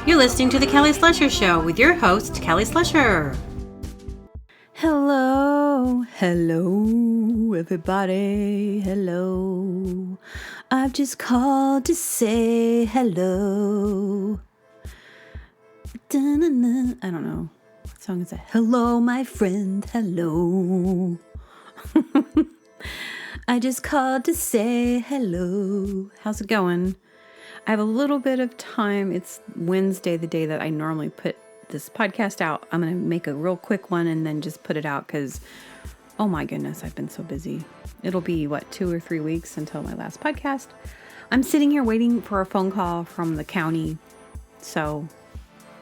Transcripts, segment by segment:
You're listening to The Kelly Slusher Show with your host, Kelly Slusher. Hello, everybody, hello. I've just called to say hello. Da-na-na. I don't know. What song is that? Hello, my friend, hello. I just called to say hello. How's it going? I have a little bit of time. It's Wednesday, the day that I normally put this podcast out. I'm going to make a real quick one and then just put it out because, oh my goodness, I've been so busy. It'll be, 2 or 3 weeks until my last podcast. I'm sitting here waiting for a phone call from the county. So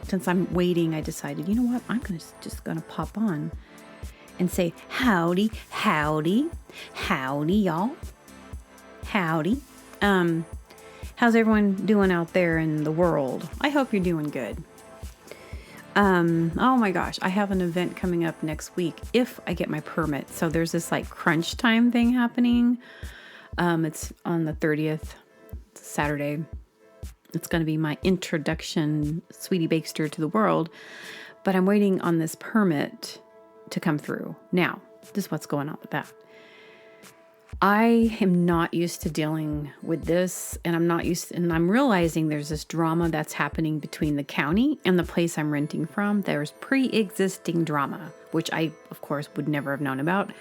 since I'm waiting, I decided, you know what? I'm just going to pop on and say, howdy, y'all. Howdy. How's everyone doing out there in the world? I hope you're doing good. Oh my gosh, I have an event coming up next week if I get my permit. So there's this crunch time thing happening. It's on the 30th, Saturday. It's going to be my introduction, Sweetie Bakester, to the world. But I'm waiting on this permit to come through. Now, this is what's going on with that. I am not used to dealing with this, and I'm realizing there's this drama that's happening between the county and the place I'm renting from. There's pre-existing drama, which I, of course, would never have known about.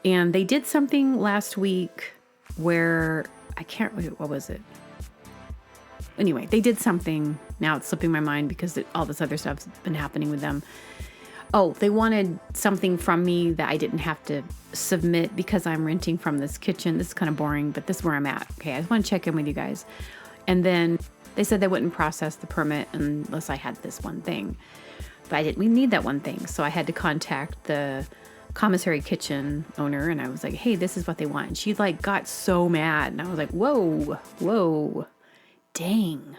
And they did something last week where what was it? Anyway, they did something. Now it's slipping my mind because all this other stuff's been happening with them. Oh, they wanted something from me that I didn't have to submit because I'm renting from this kitchen. This is kind of boring, but this is where I'm at. Okay, I just want to check in with you guys. And then they said they wouldn't process the permit unless I had this one thing. But we need that one thing. So I had to contact the commissary kitchen owner and I was like, hey, this is what they want. And she got so mad. And I was like, whoa, dang.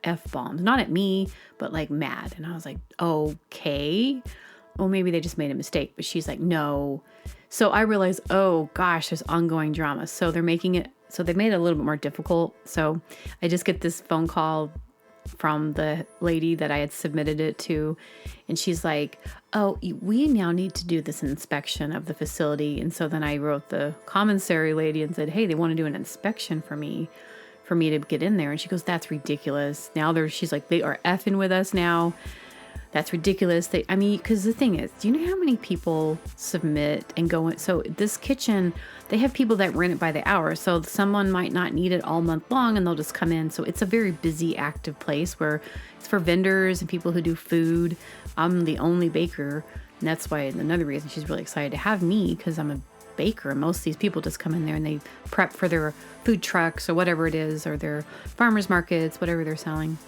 F-bombs, not at me, but mad. And I was like, okay, well, maybe they just made a mistake, but she's like, no. So I realized, oh gosh, there's ongoing drama. So they made it a little bit more difficult. So I just get this phone call from the lady that I had submitted it to. And she's like, oh, we now need to do this inspection of the facility. And so then I wrote the commissary lady and said, hey, they want to do an inspection for me to get in there. And she goes, that's ridiculous. Now she's like, they are effing with us now. That's ridiculous. Because the thing is, do you know how many people submit and go in? So this kitchen, they have people that rent it by the hour. So someone might not need it all month long and they'll just come in. So it's a very busy, active place where it's for vendors and people who do food. I'm the only baker. And that's why another reason she's really excited to have me, because I'm a baker, and most of these people just come in there and they prep for their food trucks or whatever it is, or their farmers markets, whatever they're selling.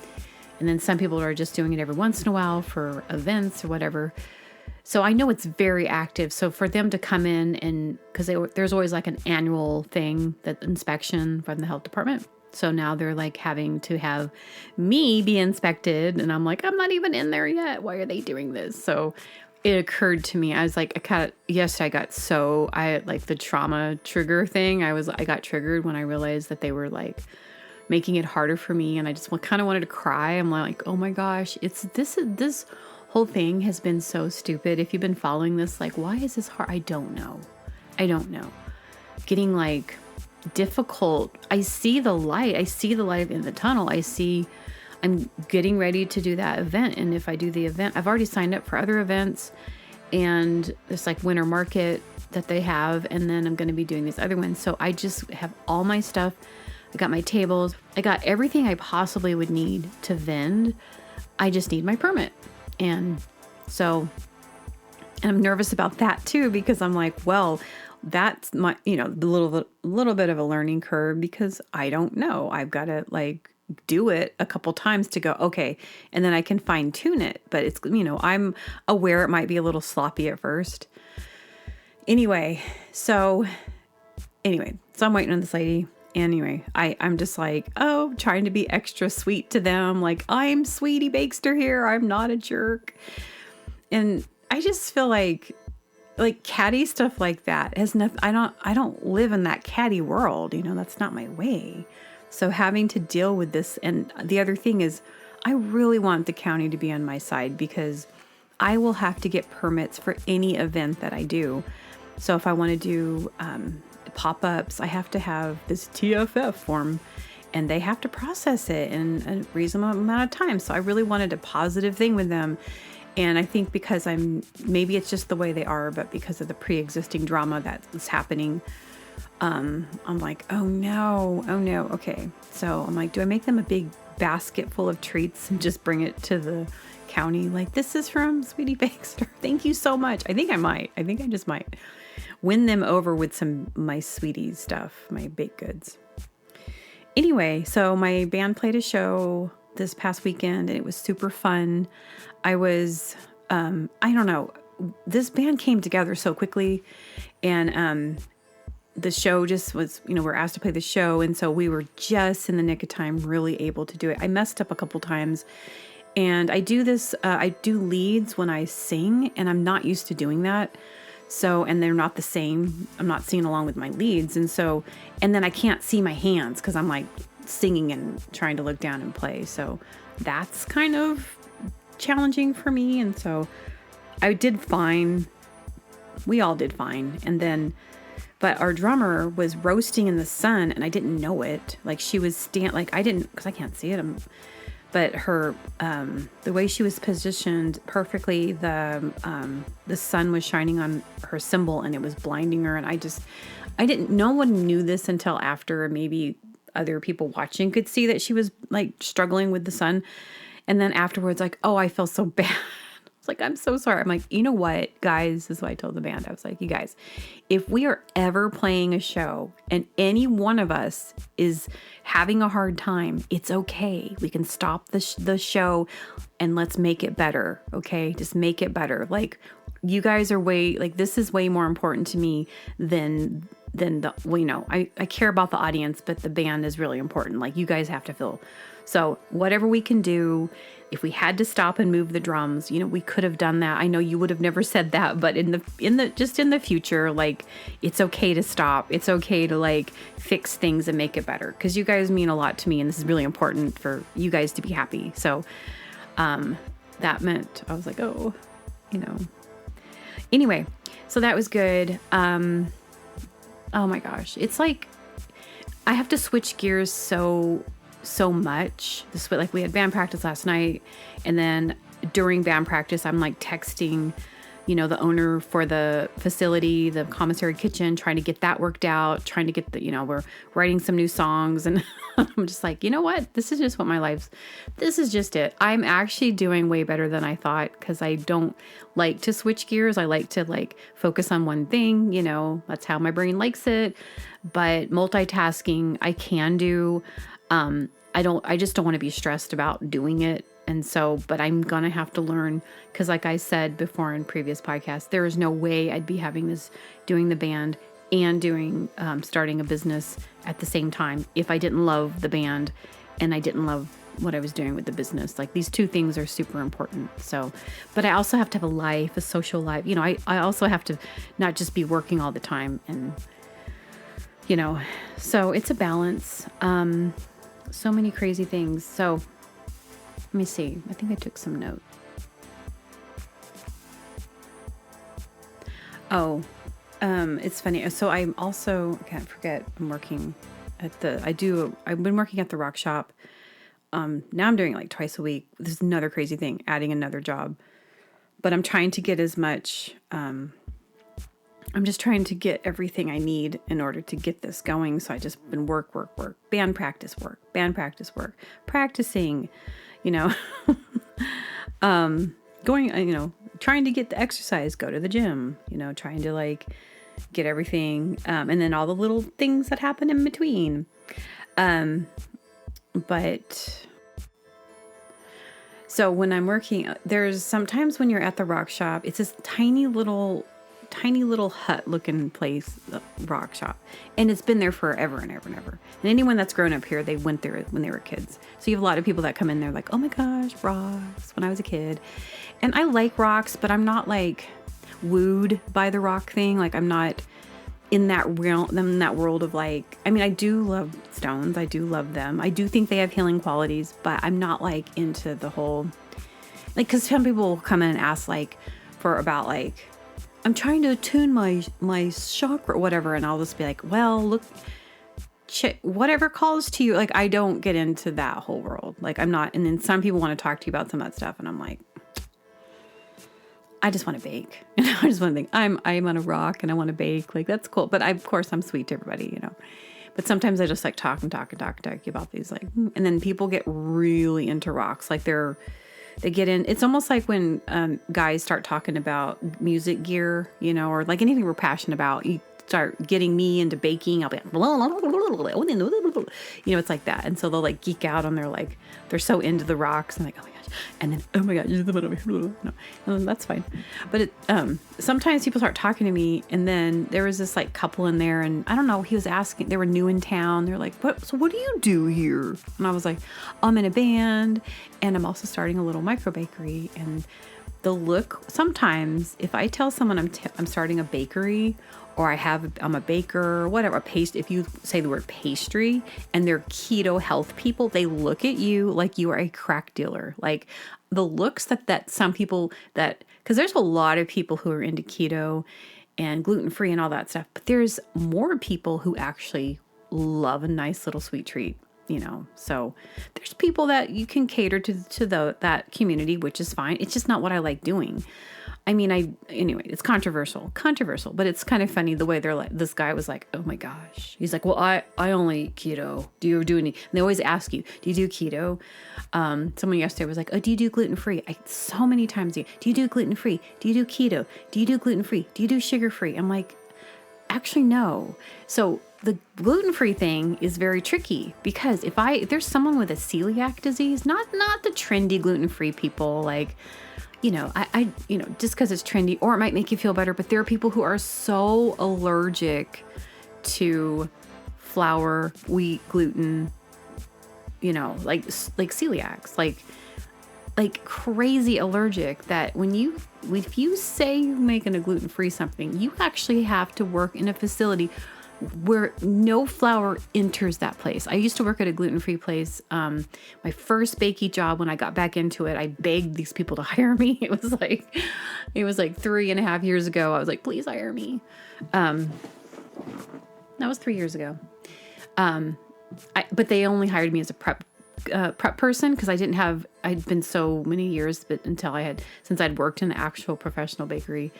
And then some people are just doing it every once in a while for events or whatever. So I know it's very active. So for them to come in and because there's always an annual thing, that inspection from the health department. So now they're having to have me be inspected, and I'm like, I'm not even in there yet. Why are they doing this? So it occurred to me, I was like, yesterday I got the trauma trigger thing. I got triggered when I realized that they were making it harder for me. And I just kind of wanted to cry. I'm like, oh my gosh, this whole thing has been so stupid. If you've been following this, why is this hard? I don't know. Getting difficult. I see the light. I see the light in the tunnel. I'm getting ready to do that event. And if I do the event, I've already signed up for other events, and it's winter market that they have. And then I'm going to be doing these other ones. So I just have all my stuff. I got my tables. I got everything I possibly would need to vend. I just need my permit. And I'm nervous about that too, because I'm like, well, that's my, the little bit of a learning curve, because I don't know. I've got to do it a couple times to go, okay, and then I can fine tune it. But it's, I'm aware it might be a little sloppy at first. So I'm waiting on this lady. Anyway, I'm just trying to be extra sweet to them. I'm Sweetie Bakester here. I'm not a jerk. And I just feel like catty stuff like that has nothing. I don't live in that catty world. That's not my way. So having to deal with this, and the other thing is, I really want the county to be on my side because I will have to get permits for any event that I do. So if I want to do pop-ups, I have to have this TFF form, and they have to process it in a reasonable amount of time. So I really wanted a positive thing with them. And I think because maybe it's just the way they are, but because of the pre-existing drama that's happening, I'm like, oh no. Okay. So I'm like, do I make them a big basket full of treats and just bring it to the county? Like, this is from Sweetie Bakes. Thank you so much. I think I just might win them over with my Sweeties stuff, my baked goods. Anyway, so my band played a show this past weekend and it was super fun. I was, I don't know, this band came together so quickly, and the show just was, we're asked to play the show. And so we were just in the nick of time, really able to do it. I messed up a couple times, and I do leads when I sing, and I'm not used to doing that. So, and they're not the same. I'm not singing along with my leads. And then I can't see my hands because I'm like singing and trying to look down and play. So that's kind of challenging for me. And so I did fine. We all did fine. But our drummer was roasting in the sun, and I didn't know it. Like, she was because I can't see it. But her, the way she was positioned perfectly, the sun was shining on her cymbal and it was blinding her. And no one knew this until after. Maybe other people watching could see that she was like struggling with the sun. And then afterwards, like, oh, I feel so bad. It's like, I'm so sorry. I'm like, you know what, guys, this is what I told the band. I was like, you guys, if we are ever playing a show and any one of us is having a hard time, it's okay. We can stop the show and let's make it better. Okay. Just make it better. Like, you guys are this is way more important to me than I care about the audience, but the band is really important. Like, you guys have to feel. So whatever we can do, if we had to stop and move the drums, we could have done that. I know you would have never said that, but in the future, like, it's okay to stop. It's okay to like fix things and make it better, because you guys mean a lot to me, and this is really important for you guys to be happy. So that meant I was like, oh, Anyway, so that was good. Oh my gosh, it's like I have to switch gears so much. Like, we had band practice last night, and then during band practice, I'm like texting, the owner for the facility, the commissary kitchen, trying to get that worked out, trying to get we're writing some new songs, and I'm just like, you know what? This is just this is just it. I'm actually doing way better than I thought, because I don't like to switch gears. I like to like focus on one thing, that's how my brain likes it. But multitasking, I can do. I just don't want to be stressed about doing it. And so, but I'm going to have to learn, because like I said before in previous podcasts, there is no way I'd be doing the band and doing, starting a business at the same time if I didn't love the band and I didn't love what I was doing with the business. Like, these two things are super important. So, but I also have to have a life, a social life. I also have to not just be working all the time, and, so it's a balance. So many crazy things. So let me see. I think I took some note. Oh, it's funny. So I'm also, I can't forget, I've been working at the Rock Shop. Now I'm doing it like twice a week. This is another crazy thing, adding another job. But I'm trying to get as much, I'm just trying to get everything I need in order to get this going. So I just been work, band practice work, practicing, going, trying to get the exercise, go to the gym, trying to like get everything. And then all the little things that happen in between. But so when I'm working, there's sometimes when you're at the Rock Shop, it's this tiny little hut looking place, the Rock Shop, and it's been there forever and ever and ever. And anyone that's grown up here, they went there when they were kids. So you have a lot of people that come in there like, oh my gosh, rocks, when I was a kid. And I like rocks, but I'm not like, wooed by the rock thing. Like I'm not in that realm, in that world of like, I mean, I do love stones. I do love them. I do think they have healing qualities, but I'm not like into the whole, like, cause some people will come in and ask like for about like, I'm trying to attune my chakra or whatever. And I'll just be like, well, look, whatever calls to you. Like, I don't get into that whole world. Like I'm not, and then some people want to talk to you about some of that stuff. And I'm like, I just want to bake. I just want to think I'm on a rock and I want to bake. Like, that's cool. But of course I'm sweet to everybody, but sometimes I just like talk about these, like, and then people get really into rocks. Like they get in, it's almost like when guys start talking about music gear, or like anything we're passionate about, you start getting me into baking. I'll be like, it's like that. And so they'll like geek out on their, like, they're so into the rocks and like, oh my gosh. And then, oh my God, no, and that's fine. But sometimes people start talking to me, and then there was this like couple in there, and I don't know, he was asking, they were new in town. They're like, what do you do here? And I was like, I'm in a band, and I'm also starting a little micro bakery. And the look, sometimes if I tell someone I'm starting a bakery, or I'm a baker, or whatever, if you say the word pastry and they're keto health people, they look at you like you are a crack dealer. Like the looks that some people because there's a lot of people who are into keto and gluten-free and all that stuff, but there's more people who actually love a nice little sweet treat, so there's people that you can cater to that community, which is fine. It's just not what I like doing. I mean, anyway, it's controversial, but it's kind of funny the way they're like, this guy was like, oh my gosh. He's like, well, I only eat keto. Do you do any? And they always ask you, do you do keto? Someone yesterday was like, oh, do you do gluten-free? So many times, do you do gluten-free? Do you do keto? Do you do gluten-free? Do you do sugar-free? I'm like, actually, no. So the gluten-free thing is very tricky because if there's someone with a celiac disease, not the trendy gluten-free people, like, I just because it's trendy, or it might make you feel better, but there are people who are so allergic to flour, wheat, gluten, like celiacs, like crazy allergic, that if you say you're making a gluten-free something, you actually have to work in a facility where no flour enters that place. I used to work at a gluten-free place. My first bakey job, when I got back into it, I begged these people to hire me. It was like 3.5 years ago. I was like, please hire me. That was 3 years ago. But they only hired me as a prep person because I'd been so many years, but since I'd worked in the actual professional bakery.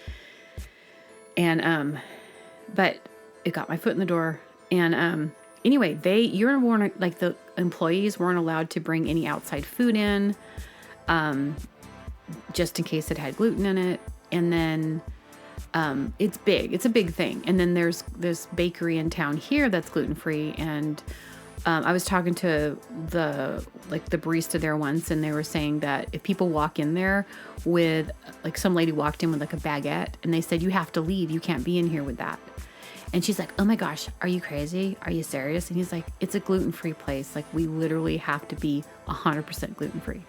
And, but it got my foot in the door. And anyway, the employees weren't allowed to bring any outside food in, just in case it had gluten in it. And then it's a big thing. And then there's this bakery in town here that's gluten-free. And I was talking to the barista there once, and they were saying that if people walk in there with, like, some lady walked in with like a baguette, and they said, you have to leave. You can't be in here with that. And she's like, oh my gosh, are you crazy? Are you serious? And he's like, it's a gluten-free place. Like, we literally have to be 100% gluten-free.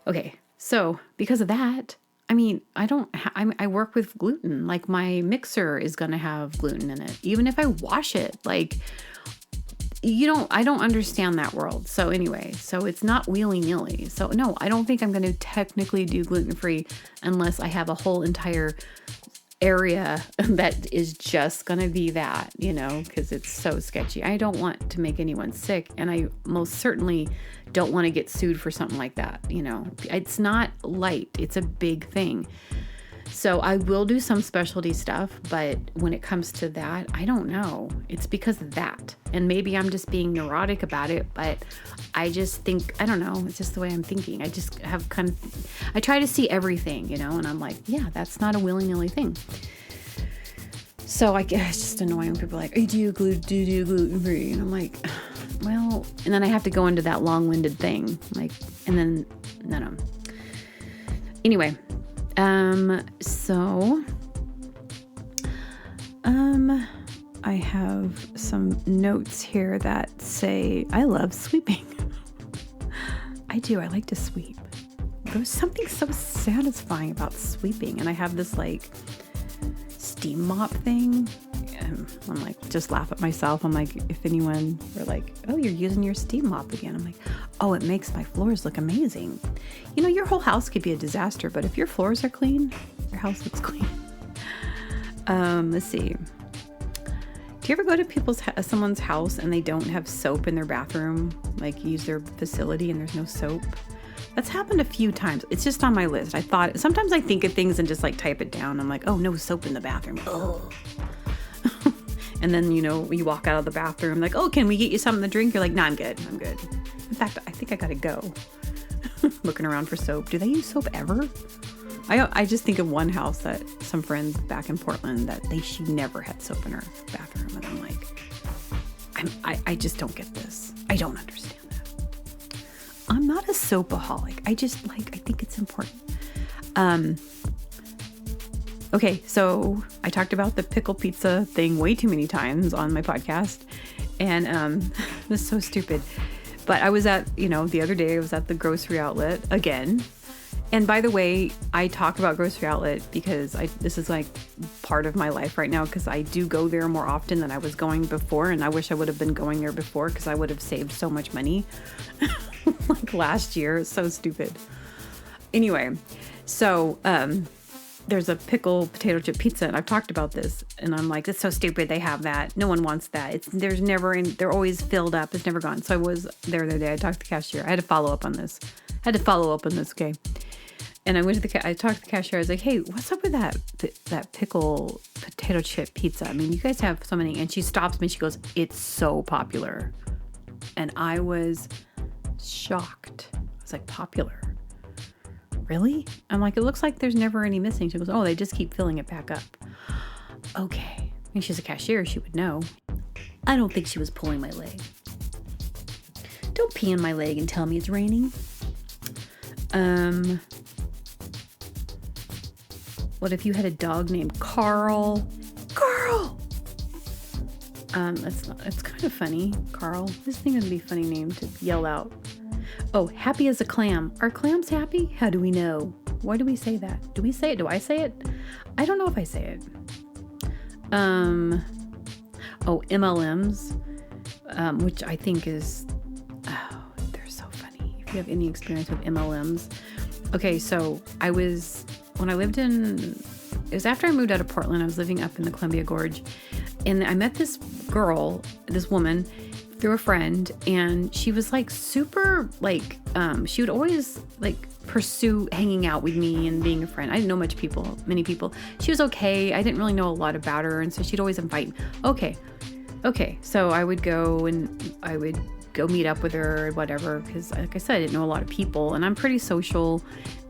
Okay. So because of that, I mean, I work with gluten. Like, my mixer is going to have gluten in it, even if I wash it. Like, I don't understand that world. So anyway, so it's not willy-nilly. So no, I don't think I'm going to technically do gluten-free unless I have a whole entire area that is just going to be that, because it's so sketchy. I don't want to make anyone sick, and I most certainly don't want to get sued for something like that. It's not light. It's a big thing. So I will do some specialty stuff, but when it comes to that, I don't know. It's because of that. And maybe I'm just being neurotic about it, but I just think, I don't know, it's just the way I'm thinking. I just have I try to see everything, and I'm like, yeah, that's not a willy-nilly thing. So it's just annoying when people are like, do you do gluten-free? And I'm like, well, and then I have to go into that long-winded thing, like, and then, no. Anyway, I have some notes here that say, I love sweeping. I do. I like to sweep. there's something so satisfying about sweeping. And I have this like steam mop thing. And I'm like, just laugh at myself. I'm like, if anyone were like, oh, you're using your steam mop again. I'm like, oh, it makes my floors look amazing. You know, your whole house could be a disaster, but if your floors are clean, your house looks clean. Let's see. Do you ever go to someone's house and they don't have soap in their bathroom? Like use their facility and there's no soap? That's happened a few times. It's just on my list. Sometimes I think of things and just like type it down. I'm like, oh, no soap in the bathroom. Oh. And then, you know, you walk out of the bathroom like, oh, can we get you something to drink? You're like, no, I'm good. In fact, I think I gotta go. Looking around for soap. Do they use soap ever? I just think of one house that some friends back in Portland that she never had soap in her bathroom. And I'm like, I just don't get this. I don't understand that. I'm not a soapaholic. I think it's important. Okay, so I talked about the pickle pizza thing way too many times on my podcast. And this is so stupid. But I was the other day I was at the grocery outlet again. And by the way, I talk about grocery outlet because this is like part of my life right now because I do go there more often than I was going before. And I wish I would have been going there before because I would have saved so much money. Like last year. It's so stupid. Anyway, so there's a pickle potato chip pizza and I've talked about this and I'm like, it's so stupid. They have that. No one wants that. They're always filled up. It's never gone. So I was there the other day. I talked to the cashier. I had to follow up on this. Okay. And I talked to the cashier. I was like, hey, what's up with that pickle potato chip pizza? I mean, you guys have so many. And she stops me. She goes, it's so popular. And I was shocked. I was like, popular? Really? I'm like, it looks like there's never any missing. She goes, oh, they just keep filling it back up. Okay. I mean, she's a cashier. She would know. I don't think she was pulling my leg. Don't pee in my leg and tell me it's raining. What if you had a dog named Carl? Carl! It's kind of funny. Carl. This thing would be a funny name to yell out. Oh, happy as a clam. Are clams happy? How do we know? Why do we say that? Do we say it? Do I say it? I don't know if I say it. MLMs, which I think is, they're so funny. If you have any experience with MLMs. Okay, so it was after I moved out of Portland. I was living up in the Columbia Gorge and I met this woman through a friend, and she was like super like she would always like pursue hanging out with me and being a friend. I didn't know many people. She was okay. I didn't really know a lot about her, and so she'd always invite me. Okay. So I would go meet up with her or whatever, because like I said, I didn't know a lot of people, and I'm pretty social,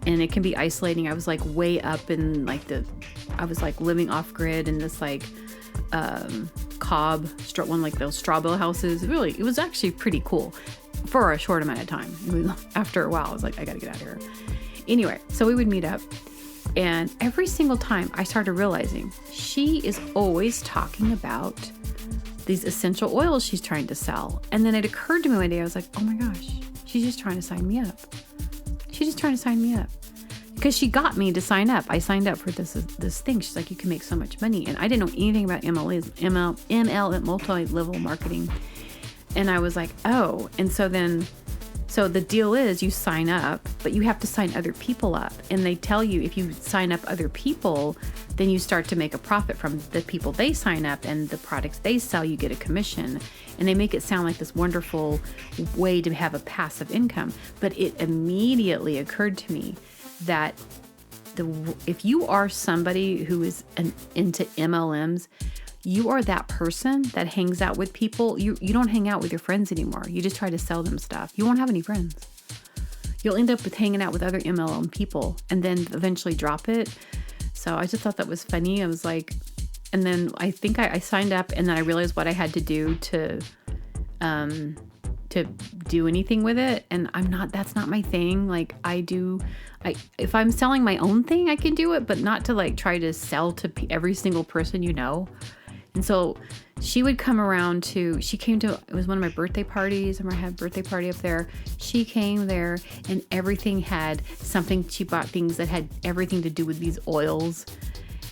and it can be isolating. I was like way up in like I was like living off grid in this like one like those straw bale houses. Really, it was actually pretty cool for a short amount of time. After a while, I was like, I gotta get out of here. Anyway, so we would meet up, and every single time I started realizing she is always talking about these essential oils she's trying to sell. And then it occurred to me one day, I was like, oh my gosh, she's just trying to sign me up. Because she got me to sign up. I signed up for this thing. She's like, you can make so much money. And I didn't know anything about ML, multi-level marketing. And I was like, oh. And so the deal is you sign up, but you have to sign other people up. And they tell you if you sign up other people, then you start to make a profit from the people they sign up, and the products they sell, you get a commission. And they make it sound like this wonderful way to have a passive income. But it immediately occurred to me that if you are somebody who is into MLMs, you are that person that hangs out with people. You don't hang out with your friends anymore. You just try to sell them stuff. You won't have any friends. You'll end up with hanging out with other MLM people and then eventually drop it. So I just thought that was funny. I was like, and then I think I signed up, and then I realized what I had to do to do anything with it. And that's not my thing. Like if I'm selling my own thing, I can do it, but not to like try to sell to every single person, you know? And so she would come around she came to, it was one of my birthday parties. I remember I had a birthday party up there. She came there and everything had something, she bought things that had everything to do with these oils.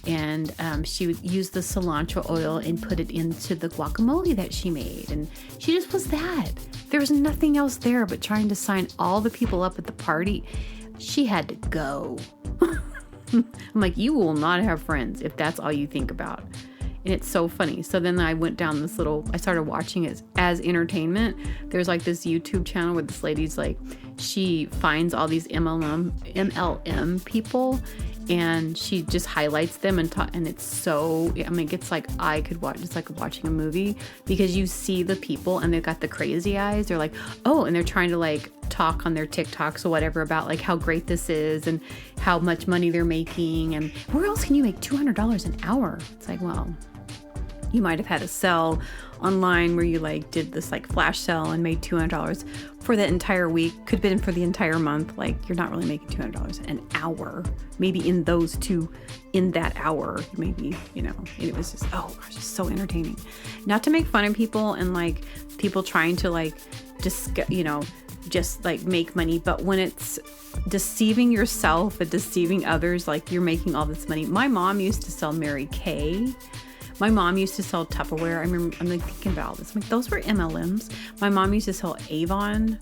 And she would use the cilantro oil and put it into the guacamole that she made. And she just was that. There was nothing else there but trying to sign all the people up at the party. She had to go. I'm like, you will not have friends if that's all you think about. And it's so funny. So then I went down I started watching it as entertainment. There's like this YouTube channel where this lady's like, she finds all these MLM people and she just highlights them and it's so, I mean, it's like I could watch, it's like watching a movie because you see the people and they've got the crazy eyes. They're like, oh, and they're trying to like talk on their TikToks or whatever about like how great this is and how much money they're making and where else can you make $200 an hour? It's like, well, you might have had a sell online where you like did this like flash sale and made $200 for the entire week. Could have been for the entire month. Like you're not really making $200 an hour. Maybe in that hour, maybe, you know, it was just, oh gosh, it's so entertaining. Not to make fun of people and like people trying to like just, you know, just like make money. But when it's deceiving yourself and deceiving others, like you're making all this money. My mom used to sell Mary Kay. My mom used to sell Tupperware. I remember, I'm like thinking about all this. I'm like, those were MLMs. My mom used to sell Avon.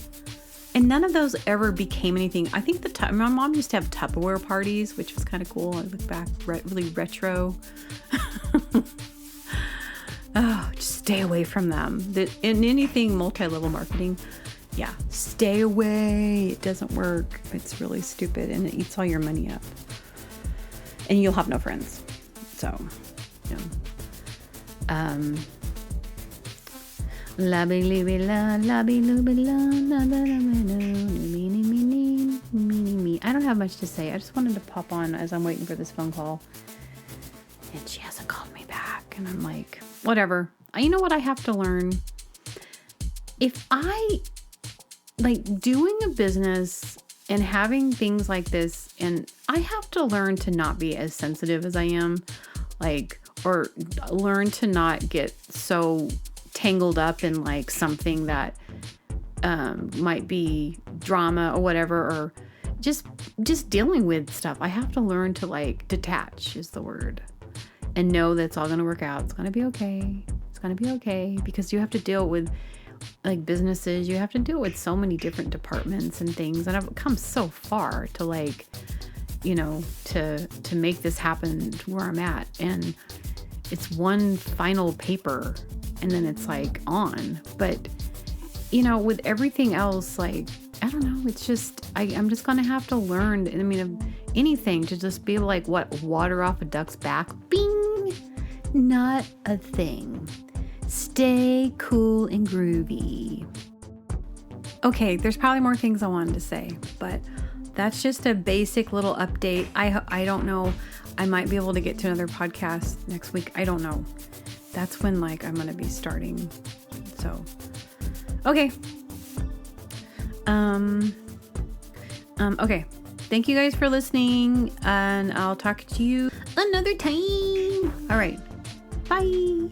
And none of those ever became anything. I think my mom used to have Tupperware parties, which was kind of cool. I look back, really retro. Oh, just stay away from them. In anything multi-level marketing, yeah, stay away. It doesn't work. It's really stupid and it eats all your money up. And you'll have no friends. So, yeah. I don't have much to say. I just wanted to pop on as I'm waiting for this phone call. And she hasn't called me back. And I'm like, whatever. You know what I have to learn? If I like doing a business and having things like this, and I have to learn to not be as sensitive as I am, like, or learn to not get so tangled up in like something that might be drama or whatever, or just dealing with stuff. I have to learn to like detach is the word, and know that it's all going to work out. It's going to be okay. It's going to be okay, because you have to deal with like businesses. You have to deal with so many different departments and things. And I've come so far to like, you know, to make this happen to where I'm at. And it's one final paper and then it's like on. But, you know, with everything else, like, I don't know, it's just, I'm just going to have to learn, I mean, of anything to just be like, what, water off a duck's back? Bing! Not a thing. Stay cool and groovy. Okay, there's probably more things I wanted to say, but that's just a basic little update. I don't know. I might be able to get to another podcast next week. I don't know. That's when like I'm going to be starting. So, okay. Okay. Thank you guys for listening, and I'll talk to you another time. All right. Bye.